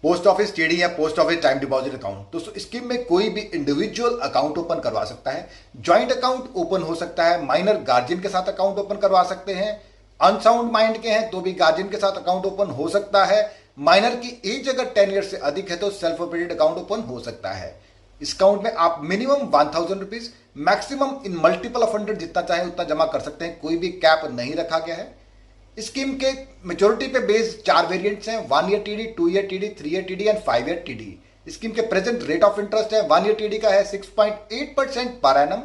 Post office TD या post office time deposit account. दोस्तों scheme में कोई भी इंडिविजुअल अकाउंट ओपन करवा सकता है, ज्वाइंट अकाउंट ओपन हो सकता है, माइनर गार्जियन के साथ अकाउंट ओपन करवा सकते हैं, अनसाउंड माइंड के हैं तो भी गार्जियन के साथ अकाउंट ओपन हो सकता है, माइनर की एज अगर 10 ईयर से अधिक है तो सेल्फ ऑपरेटेड अकाउंट ओपन हो सकता है। इस अकाउंट में आप minimum 1000 rupees, maximum in multiple of 100 जितना चाहे उतना जमा कर सकते हैं, कोई भी कैप नहीं रखा गया है। स्कीम के मेच्योरिटी पे बेस्ड 4 वेरिएंट्स हैं, 1 year TD, 2 year TD, 3 year TD and 5 year TD. Scheme के प्रेजेंट रेट ऑफ इंटरेस्ट है 1 ईयर टीडी का है 6.8% पर एनम,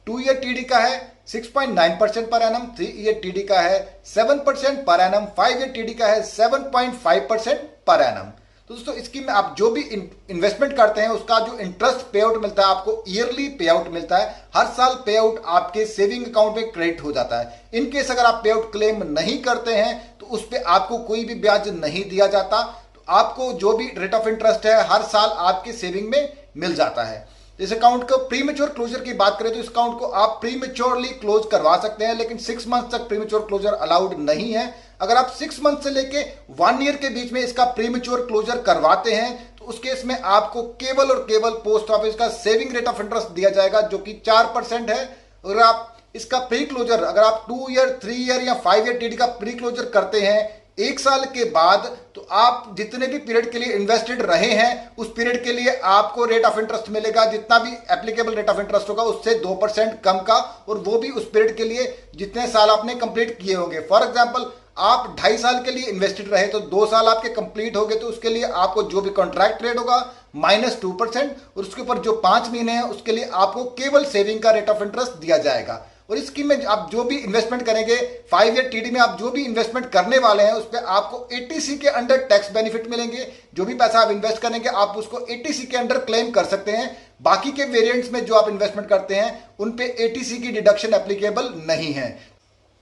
2 ईयर टीडी का है 6.9% पर एनम, 3 ईयर टीडी का है 7% पर एनम, 5 ईयर टीडी का है 7.5% पर एनम। तो दोस्तों स्कीम में आप जो भी इन्वेस्टमेंट करते हैं उसका जो इंटरेस्ट पे आउट मिलता है आपको ईयरली पे आउट मिलता है, हर साल पे आउट आपके सेविंग अकाउंट में क्रेडिट हो जाता है। इन केस अगर आप पे आउट क्लेम नहीं करते हैं तो उस पर आपको कोई भी ब्याज नहीं दिया जाता, तो आपको जो भी रेट ऑफ इंटरेस्ट है हर साल आपके सेविंग में मिल जाता है। इस अकाउंट को प्रीमेच्योर क्लोजर की बात करें तो इस अकाउंट को आप प्रीमेच्योरली क्लोज करवा सकते हैं, लेकिन 6 मंथ तक प्रीमेच्योर क्लोजर अलाउड नहीं है। अगर आप 6 मंथ से लेके 1 ईयर के बीच में इसका प्रीमेच्योर क्लोजर करवाते हैं तो उस केस में आपको केवल और केवल पोस्ट ऑफिस का सेविंग रेट ऑफ इंटरेस्ट दिया जाएगा जो कि 4% है। अगर आप इसका प्री क्लोजर, अगर आप 2 ईयर, 3 ईयर या 5 ईयर टीडी का प्री क्लोजर करते हैं 1 साल के बाद, तो आप जितने भी पीरियड के लिए इन्वेस्टेड रहे हैं उस पीरियड के लिए आपको रेट ऑफ इंटरेस्ट मिलेगा, जितना भी एप्लीकेबल रेट ऑफ इंटरेस्ट होगा उससे 2% कम का, और वो भी उस पीरियड के लिए जितने साल आपने कंप्लीट किए होंगे। फॉर एग्जांपल आप 2.5 साल के लिए इन्वेस्टेड रहे तो 2 साल आपके कंप्लीट हो गए, तो उसके लिए आपको जो भी कॉन्ट्रैक्ट रेट होगा -2%, और उसके ऊपर जो 5 महीने हैं उसके लिए आपको केवल सेविंग का रेट ऑफ इंटरेस्ट दिया जाएगा। और इस स्कीम में आप जो भी इन्वेस्टमेंट करेंगे 5 ईयर टीडी में, आप जो भी इन्वेस्टमेंट करने वाले हैं उस पर आपको 80C के अंडर टैक्स बेनिफिट मिलेंगे। जो भी पैसा आप इन्वेस्ट करेंगे आप उसको 80C के अंडर क्लेम कर सकते हैं। बाकी के वेरिएंट्स में जो आप इन्वेस्टमेंट करते हैं उन पे 80C की डिडक्शन एप्लीकेबल नहीं है।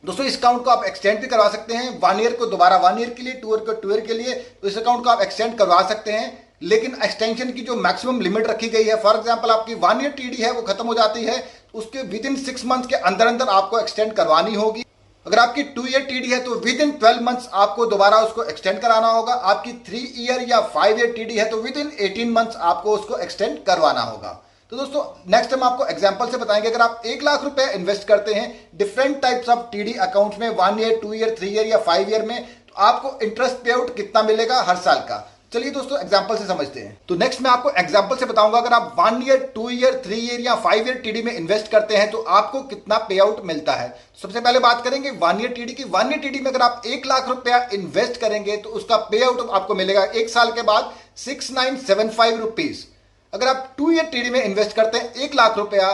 दोस्तों इस अकाउंट को आप एक्सटेंड भी करवा सकते हैं, 1 ईयर को दोबारा 1 ईयर के लिए, 2 ईयर को 2 ईयर के लिए, तो इस अकाउंट को आप एक्सटेंड करवा सकते हैं। लेकिन एक्सटेंशन की जो मैक्सिमम लिमिट रखी गई है, फॉर एग्जांपल आपकी 1 ईयर टीडी है वो खत्म हो जाती है, उसके विद इन 6 मंथ के अंदर अंदर आपको एक्सटेंड करवानी होगी। अगर आपकी 2 ईयर टीडी है तो विद इन 12 मंथ्स आपको दोबारा उसको एक्सटेंड कराना होगा। आपकी 3 ईयर या 5 ईयर टीडी है तो विद इन 18 मंथ्स आपको उसको एक्सटेंड करवाना होगा। तो दोस्तों नेक्स्ट हम आपको एग्जांपल से बताएंगे, अगर आप 1 लाख रुपए इन्वेस्ट करते हैं different types of TD account में 1 ईयर, 2 ईयर, 3 ईयर या 5 ईयर में, तो आपको इंटरेस्ट पे आउट कितना मिलेगा हर साल का। चलिए दोस्तों एग्जांपल से समझते हैं। तो नेक्स्ट मैं आपको एग्जांपल से बताऊंगा, अगर आप 1 ईयर, 2 ईयर, 3 ईयर या 5 ईयर टीडी में इन्वेस्ट करते हैं तो आपको कितना पे आउट मिलता है। सबसे पहले बात करेंगे 1 ईयर टीडी की। 1 ईयर टीडी में अगर आप 1 लाख रुपया इन्वेस्ट करेंगे तो उसका पे आउट आपको मिलेगा 1 साल के बाद 6975 रुपीज। अगर आप 2 ईयर टीडी में इन्वेस्ट करते हैं 1 लाख रुपया,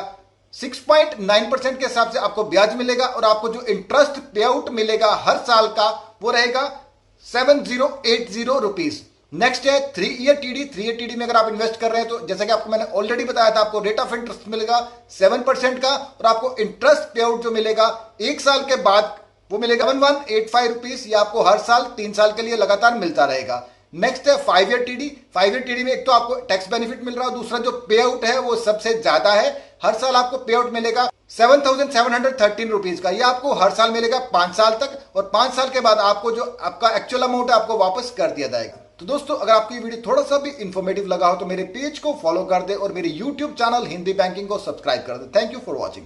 6.9% के हिसाब से आपको ब्याज मिलेगा, और आपको जो इंटरेस्ट पे आउट मिलेगा हर साल का वो रहेगा 7080 रुपीज। नेक्स्ट है 3 ईयर टीडी। 3 ईयर टीडी में अगर आप इन्वेस्ट कर रहे हैं तो जैसा कि आपको मैंने ऑलरेडी बताया था, आपको रेट ऑफ इंटरेस्ट मिलेगा 7% का, और आपको इंटरेस्ट पे आउट जो मिलेगा 1 साल के बाद वो मिलेगा 1185 रुपीज। ये आपको हर साल 3 साल के लिए लगातार मिलता रहेगा। नेक्स्ट है 5 ईयर टीडी। 5 ईयर टीडी में एक तो आपको टैक्स बेनिफिट मिल रहा है, दूसरा जो पे आउट है वो सबसे ज्यादा है। हर साल आपको पे आउट मिलेगा 7713 रुपीज का। ये आपको हर साल मिलेगा 5 साल तक, और 5 साल के बाद आपको जो आपका एक्चुअल अमाउंट है आपको वापस कर दिया जाएगा। तो दोस्तों अगर आपको ये वीडियो थोड़ा सा भी इंफॉर्मेटिव लगा हो तो मेरे पेज को फॉलो कर दे और मेरे यूट्यूब चैनल हिंदी बैंकिंग को सब्सक्राइब कर दे। Thank you for watching.